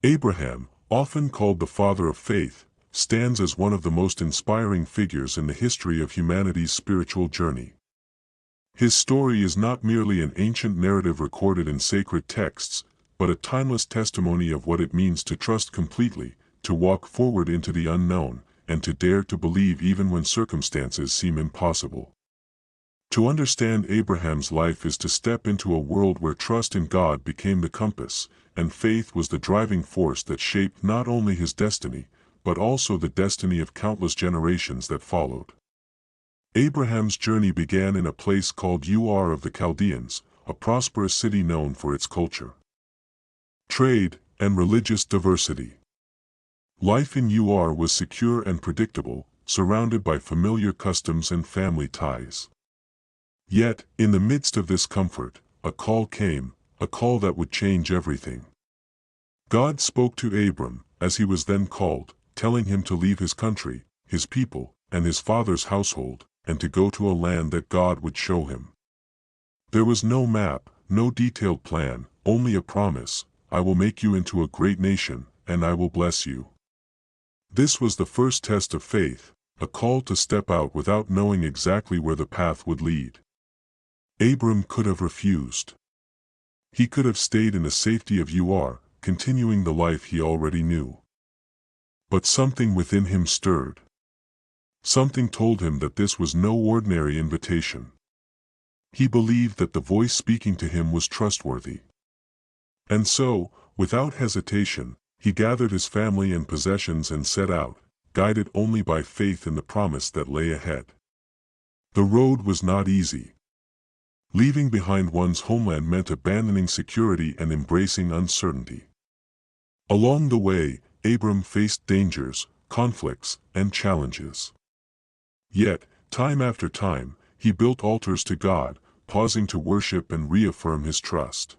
Abraham, often called the father of faith, stands as one of the most inspiring figures in the history of humanity's spiritual journey. His story is not merely an ancient narrative recorded in sacred texts, but a timeless testimony of what it means to trust completely, to walk forward into the unknown, and to dare to believe even when circumstances seem impossible. To understand Abraham's life is to step into a world where trust in God became the compass, and faith was the driving force that shaped not only his destiny, but also the destiny of countless generations that followed. Abraham's journey began in a place called Ur of the Chaldeans, a prosperous city known for its culture, trade, and religious diversity. Life in Ur was secure and predictable, surrounded by familiar customs and family ties. Yet, in the midst of this comfort, a call came, a call that would change everything. God spoke to Abram, as he was then called, telling him to leave his country, his people, and his father's household, and to go to a land that God would show him. There was no map, no detailed plan, only a promise: I will make you into a great nation, and I will bless you. This was the first test of faith, a call to step out without knowing exactly where the path would lead. Abram could have refused. He could have stayed in the safety of Ur, continuing the life he already knew. But something within him stirred. Something told him that this was no ordinary invitation. He believed that the voice speaking to him was trustworthy. And so, without hesitation, he gathered his family and possessions and set out, guided only by faith in the promise that lay ahead. The road was not easy. Leaving behind one's homeland meant abandoning security and embracing uncertainty. Along the way, Abram faced dangers, conflicts, and challenges. Yet, time after time, he built altars to God, pausing to worship and reaffirm his trust.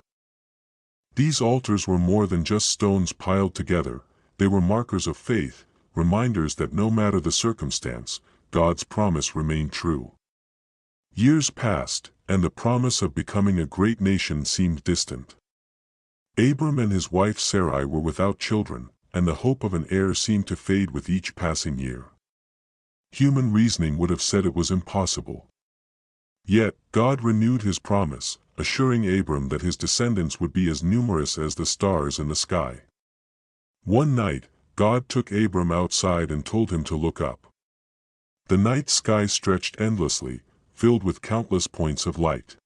These altars were more than just stones piled together, they were markers of faith, reminders that no matter the circumstance, God's promise remained true. Years passed, and the promise of becoming a great nation seemed distant. Abram and his wife Sarai were without children, and the hope of an heir seemed to fade with each passing year. Human reasoning would have said it was impossible. Yet, God renewed his promise, assuring Abram that his descendants would be as numerous as the stars in the sky. One night, God took Abram outside and told him to look up. The night sky stretched endlessly, filled with countless points of light.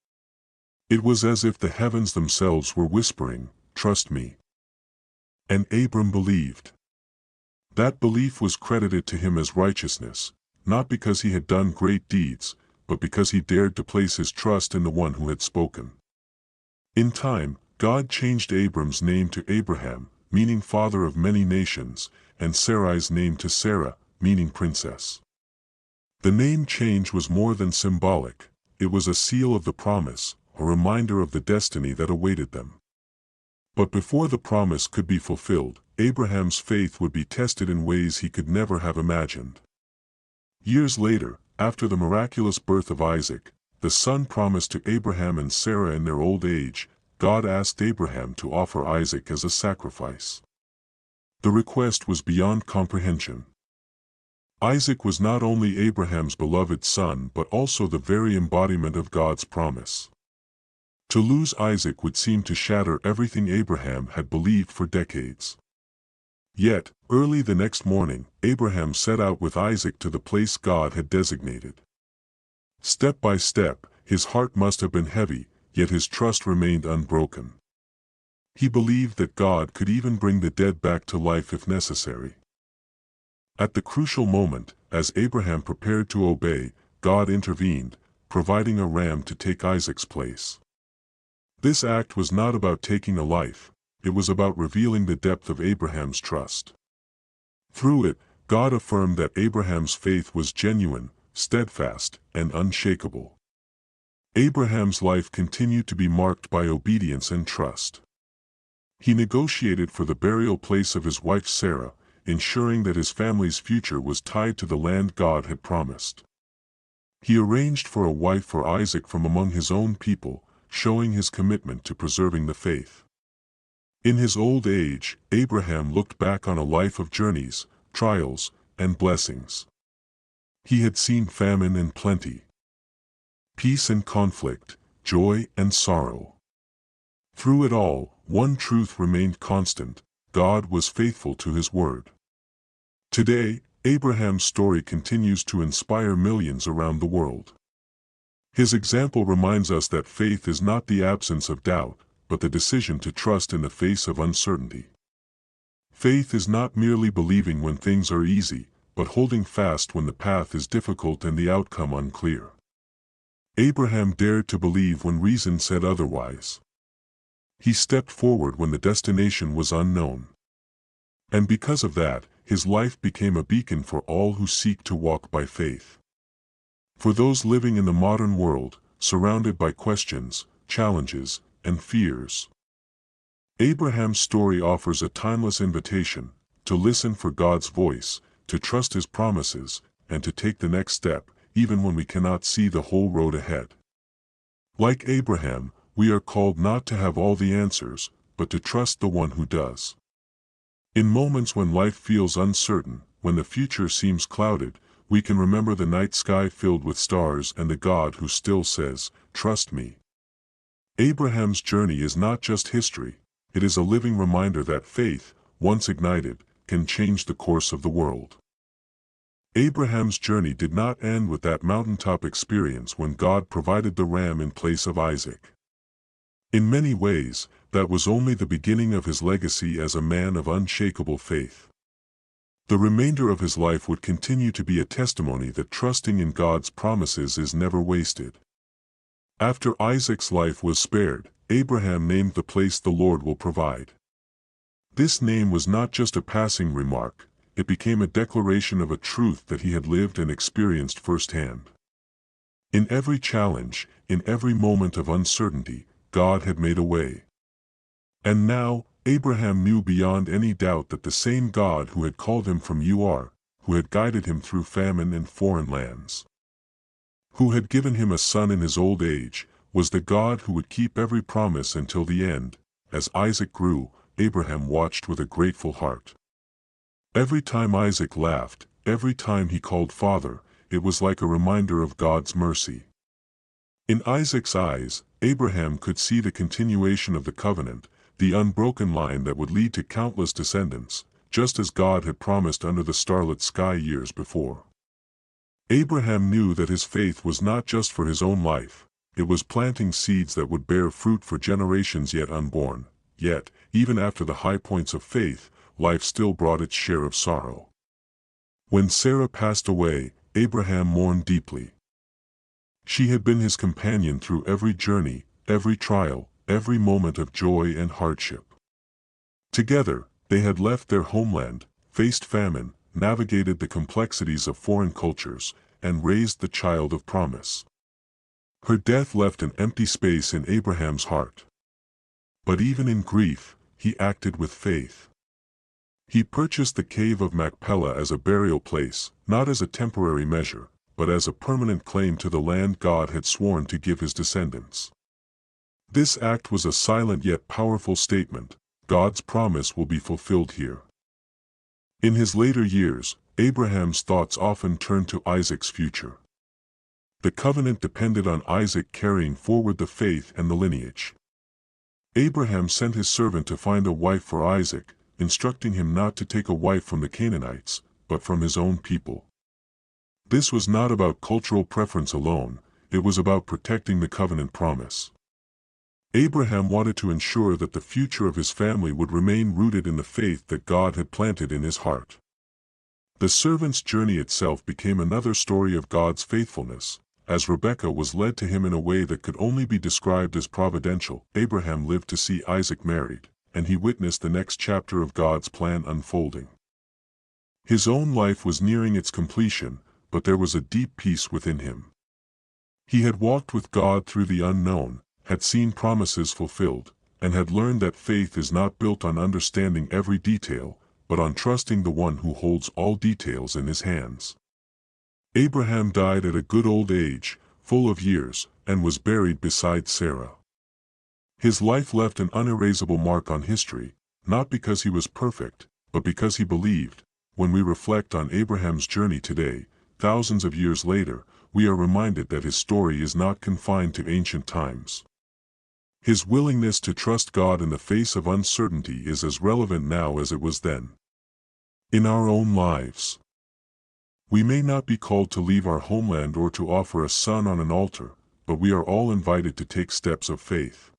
It was as if the heavens themselves were whispering, "Trust me." And Abram believed. That belief was credited to him as righteousness, not because he had done great deeds, but because he dared to place his trust in the one who had spoken. In time, God changed Abram's name to Abraham, meaning father of many nations, and Sarai's name to Sarah, meaning princess. The name change was more than symbolic, it was a seal of the promise, a reminder of the destiny that awaited them. But before the promise could be fulfilled, Abraham's faith would be tested in ways he could never have imagined. Years later, after the miraculous birth of Isaac, the son promised to Abraham and Sarah in their old age, God asked Abraham to offer Isaac as a sacrifice. The request was beyond comprehension. Isaac was not only Abraham's beloved son but also the very embodiment of God's promise. To lose Isaac would seem to shatter everything Abraham had believed for decades. Yet, early the next morning, Abraham set out with Isaac to the place God had designated. Step by step, his heart must have been heavy, yet his trust remained unbroken. He believed that God could even bring the dead back to life if necessary. At the crucial moment, as Abraham prepared to obey, God intervened, providing a ram to take Isaac's place. This act was not about taking a life, it was about revealing the depth of Abraham's trust. Through it, God affirmed that Abraham's faith was genuine, steadfast, and unshakable. Abraham's life continued to be marked by obedience and trust. He negotiated for the burial place of his wife Sarah, ensuring that his family's future was tied to the land God had promised. He arranged for a wife for Isaac from among his own people, showing his commitment to preserving the faith. In his old age, Abraham looked back on a life of journeys, trials, and blessings. He had seen famine and plenty, peace and conflict, joy and sorrow. Through it all, one truth remained constant: God was faithful to his word. Today, Abraham's story continues to inspire millions around the world. His example reminds us that faith is not the absence of doubt, but the decision to trust in the face of uncertainty. Faith is not merely believing when things are easy, but holding fast when the path is difficult and the outcome unclear. Abraham dared to believe when reason said otherwise. He stepped forward when the destination was unknown. And because of that, his life became a beacon for all who seek to walk by faith. For those living in the modern world, surrounded by questions, challenges, and fears, Abraham's story offers a timeless invitation to listen for God's voice, to trust his promises, and to take the next step, even when we cannot see the whole road ahead. Like Abraham, we are called not to have all the answers, but to trust the one who does. In moments when life feels uncertain, when the future seems clouded, we can remember the night sky filled with stars and the God who still says, "Trust me." Abraham's journey is not just history, it is a living reminder that faith, once ignited, can change the course of the world. Abraham's journey did not end with that mountaintop experience when God provided the ram in place of Isaac. In many ways, that was only the beginning of his legacy as a man of unshakable faith. The remainder of his life would continue to be a testimony that trusting in God's promises is never wasted. After Isaac's life was spared, Abraham named the place "the Lord will provide." This name was not just a passing remark, it became a declaration of a truth that he had lived and experienced firsthand. In every challenge, in every moment of uncertainty, God had made a way. And now, Abraham knew beyond any doubt that the same God who had called him from Ur, who had guided him through famine and foreign lands, who had given him a son in his old age, was the God who would keep every promise until the end. As Isaac grew, Abraham watched with a grateful heart. Every time Isaac laughed, every time he called Father, it was like a reminder of God's mercy. In Isaac's eyes, Abraham could see the continuation of the covenant, the unbroken line that would lead to countless descendants, just as God had promised under the starlit sky years before. Abraham knew that his faith was not just for his own life, it was planting seeds that would bear fruit for generations yet unborn. Yet, even after the high points of faith, life still brought its share of sorrow. When Sarah passed away, Abraham mourned deeply. She had been his companion through every journey, every trial, every moment of joy and hardship. Together, they had left their homeland, faced famine, navigated the complexities of foreign cultures, and raised the child of promise. Her death left an empty space in Abraham's heart. But even in grief, he acted with faith. He purchased the cave of Machpelah as a burial place, not as a temporary measure, but as a permanent claim to the land God had sworn to give his descendants. This act was a silent yet powerful statement: God's promise will be fulfilled here. In his later years, Abraham's thoughts often turned to Isaac's future. The covenant depended on Isaac carrying forward the faith and the lineage. Abraham sent his servant to find a wife for Isaac, instructing him not to take a wife from the Canaanites, but from his own people. This was not about cultural preference alone, it was about protecting the covenant promise. Abraham wanted to ensure that the future of his family would remain rooted in the faith that God had planted in his heart. The servant's journey itself became another story of God's faithfulness. As Rebekah was led to him in a way that could only be described as providential, Abraham lived to see Isaac married, and he witnessed the next chapter of God's plan unfolding. His own life was nearing its completion, but there was a deep peace within him. He had walked with God through the unknown, had seen promises fulfilled, and had learned that faith is not built on understanding every detail, but on trusting the one who holds all details in his hands. Abraham died at a good old age, full of years, and was buried beside Sarah. His life left an unerasable mark on history, not because he was perfect, but because he believed. When we reflect on Abraham's journey today, thousands of years later, we are reminded that his story is not confined to ancient times. His willingness to trust God in the face of uncertainty is as relevant now as it was then. In our own lives, we may not be called to leave our homeland or to offer a son on an altar, but we are all invited to take steps of faith.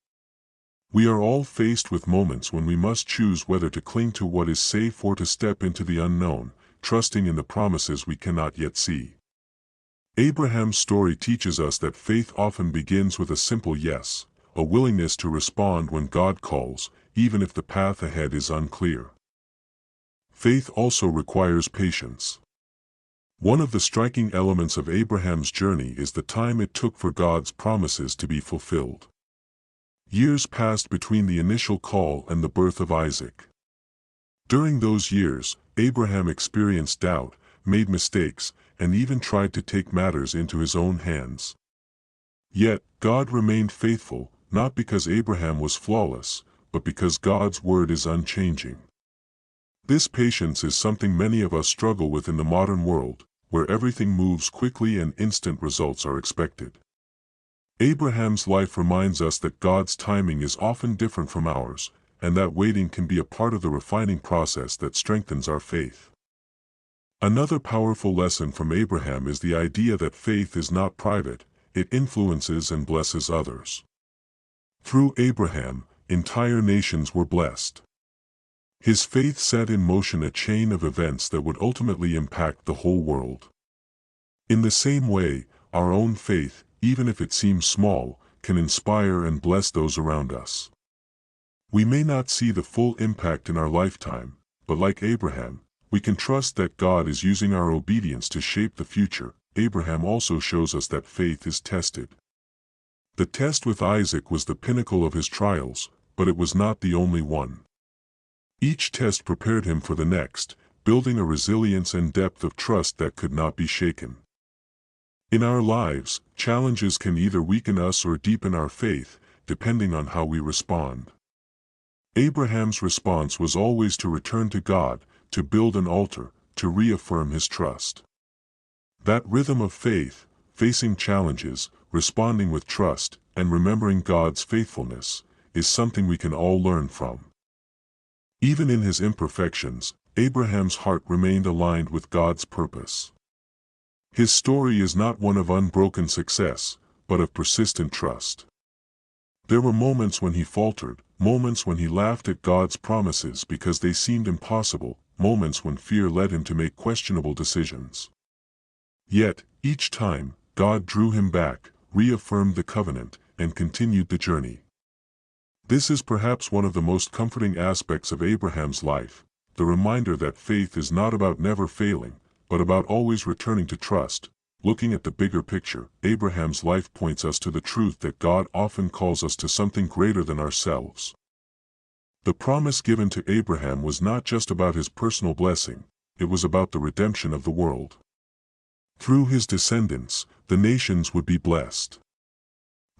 We are all faced with moments when we must choose whether to cling to what is safe or to step into the unknown, trusting in the promises we cannot yet see. Abraham's story teaches us that faith often begins with a simple yes, a willingness to respond when God calls, even if the path ahead is unclear. Faith also requires patience. One of the striking elements of Abraham's journey is the time it took for God's promises to be fulfilled. Years passed between the initial call and the birth of Isaac. During those years, Abraham experienced doubt, made mistakes, and even tried to take matters into his own hands. Yet, God remained faithful, not because Abraham was flawless, but because God's word is unchanging. This patience is something many of us struggle with in the modern world, where everything moves quickly and instant results are expected. Abraham's life reminds us that God's timing is often different from ours, and that waiting can be a part of the refining process that strengthens our faith. Another powerful lesson from Abraham is the idea that faith is not private, it influences and blesses others. Through Abraham, entire nations were blessed. His faith set in motion a chain of events that would ultimately impact the whole world. In the same way, our own faith, even if it seems small, can inspire and bless those around us. We may not see the full impact in our lifetime, but like Abraham, we can trust that God is using our obedience to shape the future. Abraham also shows us that faith is tested. The test with Isaac was the pinnacle of his trials, but it was not the only one. Each test prepared him for the next, building a resilience and depth of trust that could not be shaken. In our lives, challenges can either weaken us or deepen our faith, depending on how we respond. Abraham's response was always to return to God, to build an altar, to reaffirm his trust. That rhythm of faith, facing challenges, responding with trust, and remembering God's faithfulness, is something we can all learn from. Even in his imperfections, Abraham's heart remained aligned with God's purpose. His story is not one of unbroken success, but of persistent trust. There were moments when he faltered, moments when he laughed at God's promises because they seemed impossible, moments when fear led him to make questionable decisions. Yet, each time, God drew him back, reaffirmed the covenant, and continued the journey. This is perhaps one of the most comforting aspects of Abraham's life, the reminder that faith is not about never failing, but about always returning to trust. Looking at the bigger picture, Abraham's life points us to the truth that God often calls us to something greater than ourselves. The promise given to Abraham was not just about his personal blessing, it was about the redemption of the world. Through his descendants, the nations would be blessed.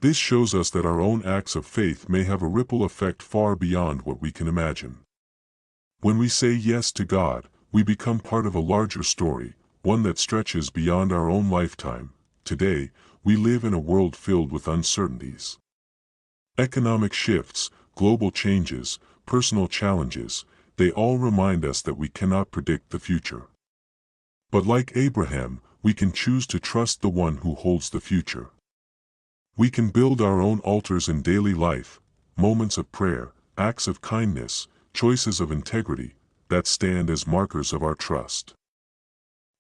This shows us that our own acts of faith may have a ripple effect far beyond what we can imagine. When we say yes to God, we become part of a larger story, one that stretches beyond our own lifetime. Today, we live in a world filled with uncertainties. Economic shifts, global changes, personal challenges, they all remind us that we cannot predict the future. But like Abraham, we can choose to trust the one who holds the future. We can build our own altars in daily life, moments of prayer, acts of kindness, choices of integrity, that stand as markers of our trust.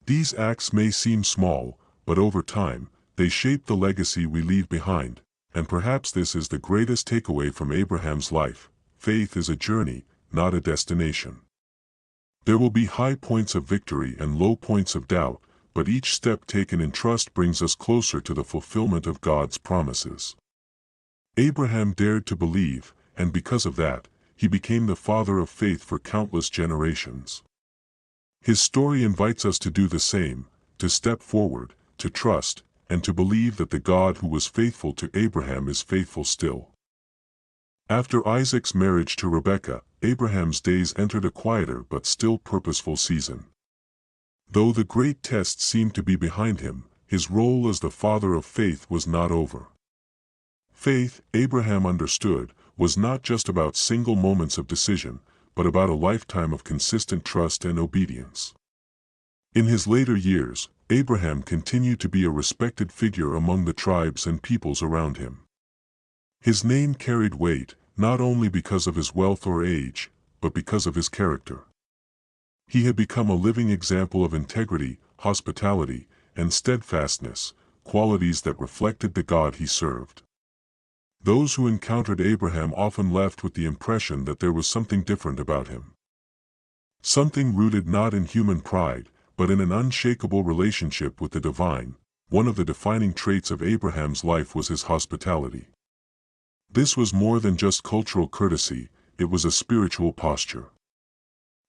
These acts may seem small, but over time, they shape the legacy we leave behind, and perhaps this is the greatest takeaway from Abraham's life: faith is a journey, not a destination. There will be high points of victory and low points of doubt, but each step taken in trust brings us closer to the fulfillment of God's promises. Abraham dared to believe, and because of that, he became the father of faith for countless generations. His story invites us to do the same, to step forward, to trust, and to believe that the God who was faithful to Abraham is faithful still. After Isaac's marriage to Rebekah, Abraham's days entered a quieter but still purposeful season. Though the great test seemed to be behind him, his role as the father of faith was not over. Faith, Abraham understood, was not just about single moments of decision, but about a lifetime of consistent trust and obedience. In his later years, Abraham continued to be a respected figure among the tribes and peoples around him. His name carried weight, not only because of his wealth or age, but because of his character. He had become a living example of integrity, hospitality, and steadfastness, qualities that reflected the God he served. Those who encountered Abraham often left with the impression that there was something different about him. Something rooted not in human pride, but in an unshakable relationship with the divine. One of the defining traits of Abraham's life was his hospitality. This was more than just cultural courtesy, it was a spiritual posture.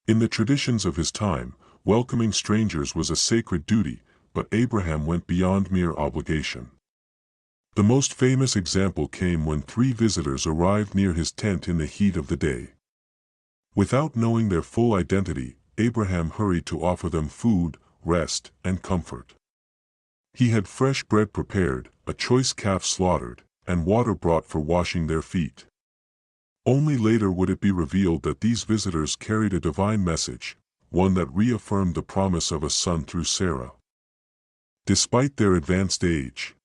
In the traditions of his time, welcoming strangers was a sacred duty, but Abraham went beyond mere obligation. The most famous example came when 3 visitors arrived near his tent in the heat of the day. Without knowing their full identity, Abraham hurried to offer them food, rest, and comfort. He had fresh bread prepared, a choice calf slaughtered, and water brought for washing their feet. Only later would it be revealed that these visitors carried a divine message, one that reaffirmed the promise of a son through Sarah. Despite their advanced age,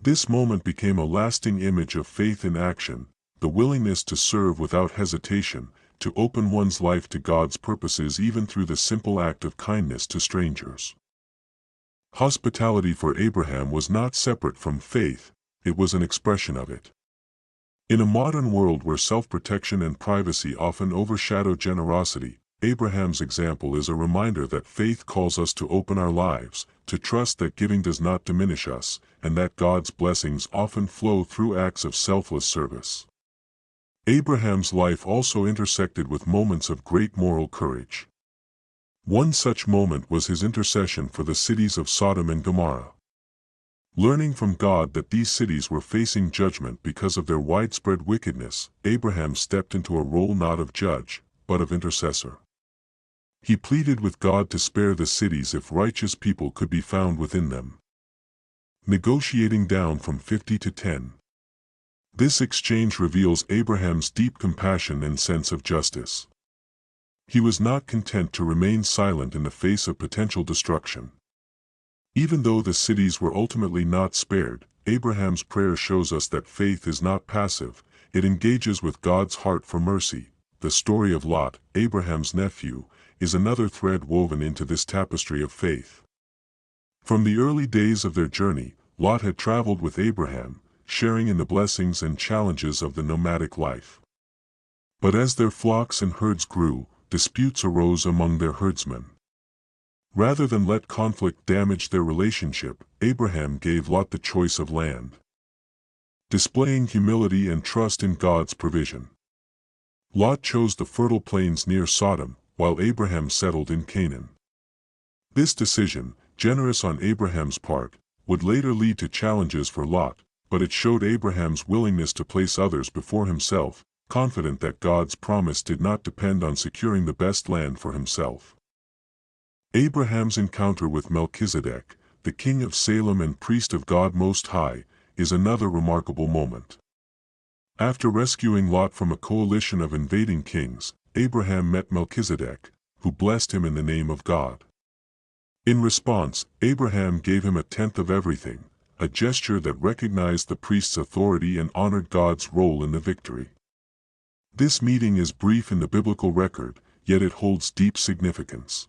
this moment became a lasting image of faith in action, the willingness to serve without hesitation, to open one's life to God's purposes even through the simple act of kindness to strangers. Hospitality for Abraham was not separate from faith, it was an expression of it. In a modern world where self-protection and privacy often overshadow generosity, Abraham's example is a reminder that faith calls us to open our lives, to trust that giving does not diminish us, and that God's blessings often flow through acts of selfless service. Abraham's life also intersected with moments of great moral courage. One such moment was his intercession for the cities of Sodom and Gomorrah. Learning from God that these cities were facing judgment because of their widespread wickedness, Abraham stepped into a role not of judge, but of intercessor. He pleaded with God to spare the cities if righteous people could be found within them. Negotiating down from 50 to 10. This exchange reveals Abraham's deep compassion and sense of justice. He was not content to remain silent in the face of potential destruction. Even though the cities were ultimately not spared, Abraham's prayer shows us that faith is not passive, it engages with God's heart for mercy. The story of Lot, Abraham's nephew, is another thread woven into this tapestry of faith. From the early days of their journey, Lot had traveled with Abraham, sharing in the blessings and challenges of the nomadic life. But as their flocks and herds grew, disputes arose among their herdsmen. Rather than let conflict damage their relationship, Abraham gave Lot the choice of land, displaying humility and trust in God's provision. Lot chose the fertile plains near Sodom, while Abraham settled in Canaan. This decision, generous on Abraham's part, would later lead to challenges for Lot, but it showed Abraham's willingness to place others before himself, confident that God's promise did not depend on securing the best land for himself. Abraham's encounter with Melchizedek, the king of Salem and priest of God Most High, is another remarkable moment. After rescuing Lot from a coalition of invading kings, Abraham met Melchizedek, who blessed him in the name of God. In response, Abraham gave him a tenth of everything, a gesture that recognized the priest's authority and honored God's role in the victory. This meeting is brief in the biblical record, yet it holds deep significance.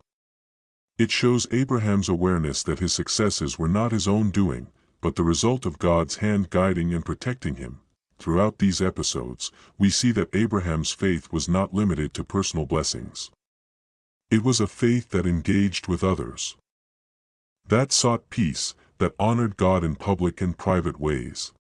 It shows Abraham's awareness that his successes were not his own doing, but the result of God's hand guiding and protecting him. Throughout these episodes, we see that Abraham's faith was not limited to personal blessings. It was a faith that engaged with others, that sought peace, that honored God in public and private ways.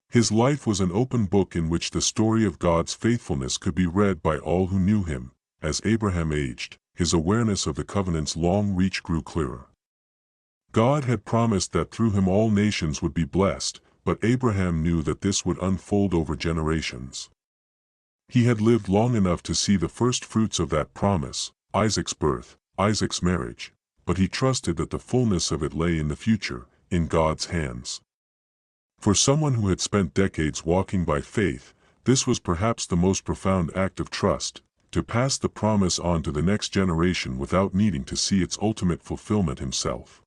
His life was an open book in which the story of God's faithfulness could be read by all who knew him. As Abraham aged, his awareness of the covenant's long reach grew clearer. God had promised that through him all nations would be blessed, but Abraham knew that this would unfold over generations. He had lived long enough to see the first fruits of that promise, Isaac's birth, Isaac's marriage, but he trusted that the fullness of it lay in the future, in God's hands. For someone who had spent decades walking by faith, this was perhaps the most profound act of trust, to pass the promise on to the next generation without needing to see its ultimate fulfillment himself.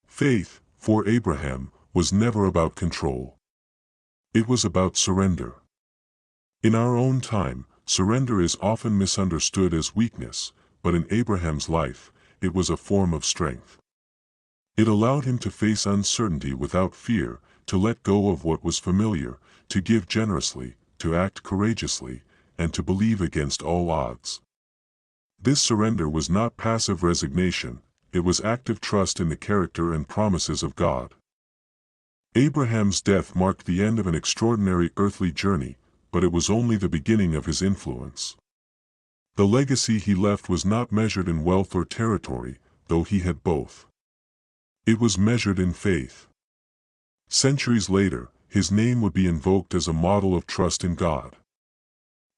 Faith, for Abraham, was never about control. It was about surrender. In our own time, surrender is often misunderstood as weakness, but in Abraham's life, it was a form of strength. It allowed him to face uncertainty without fear, to let go of what was familiar, to give generously, to act courageously, and to believe against all odds. This surrender was not passive resignation, it was active trust in the character and promises of God. Abraham's death marked the end of an extraordinary earthly journey, but it was only the beginning of his influence. The legacy he left was not measured in wealth or territory, though he had both. It was measured in faith. Centuries later, his name would be invoked as a model of trust in God.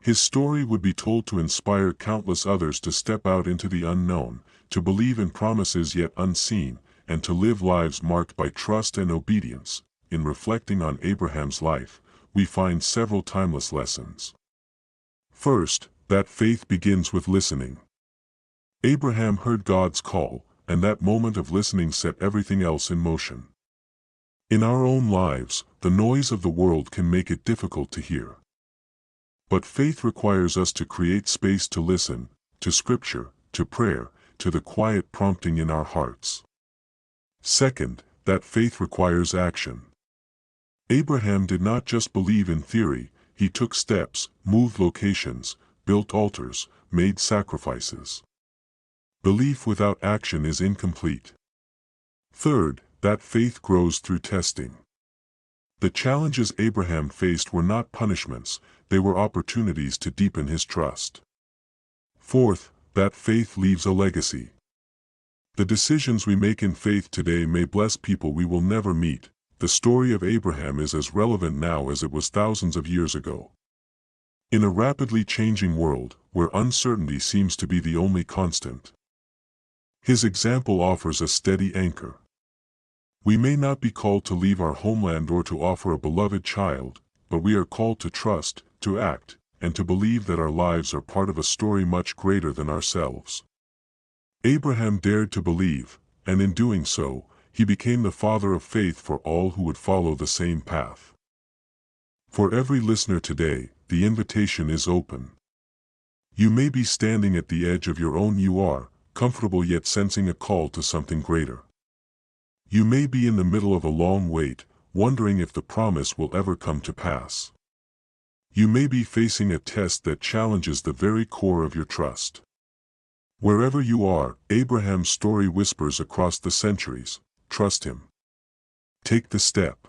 His story would be told to inspire countless others to step out into the unknown, to believe in promises yet unseen, and to live lives marked by trust and obedience. In reflecting on Abraham's life, we find several timeless lessons. First, that faith begins with listening. Abraham heard God's call, and that moment of listening set everything else in motion. In our own lives, the noise of the world can make it difficult to hear. But faith requires us to create space to listen, to Scripture, to prayer, to the quiet prompting in our hearts. Second, that faith requires action. Abraham did not just believe in theory, he took steps, moved locations, built altars, made sacrifices. Belief without action is incomplete. Third, that faith grows through testing. The challenges Abraham faced were not punishments, they were opportunities to deepen his trust. Fourth, that faith leaves a legacy. The decisions we make in faith today may bless people we will never meet. The story of Abraham is as relevant now as it was thousands of years ago. In a rapidly changing world, where uncertainty seems to be the only constant, his example offers a steady anchor. We may not be called to leave our homeland or to offer a beloved child, but we are called to trust, to act, and to believe that our lives are part of a story much greater than ourselves. Abraham dared to believe, and in doing so, he became the father of faith for all who would follow the same path. For every listener today, the invitation is open. You may be standing at the edge of your own comfortable yet sensing a call to something greater. You may be in the middle of a long wait, wondering if the promise will ever come to pass. You may be facing a test that challenges the very core of your trust. Wherever you are, Abraham's story whispers across the centuries, trust him. Take the step.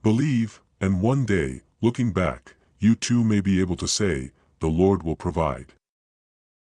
Believe, and one day, looking back, you too may be able to say, the Lord will provide.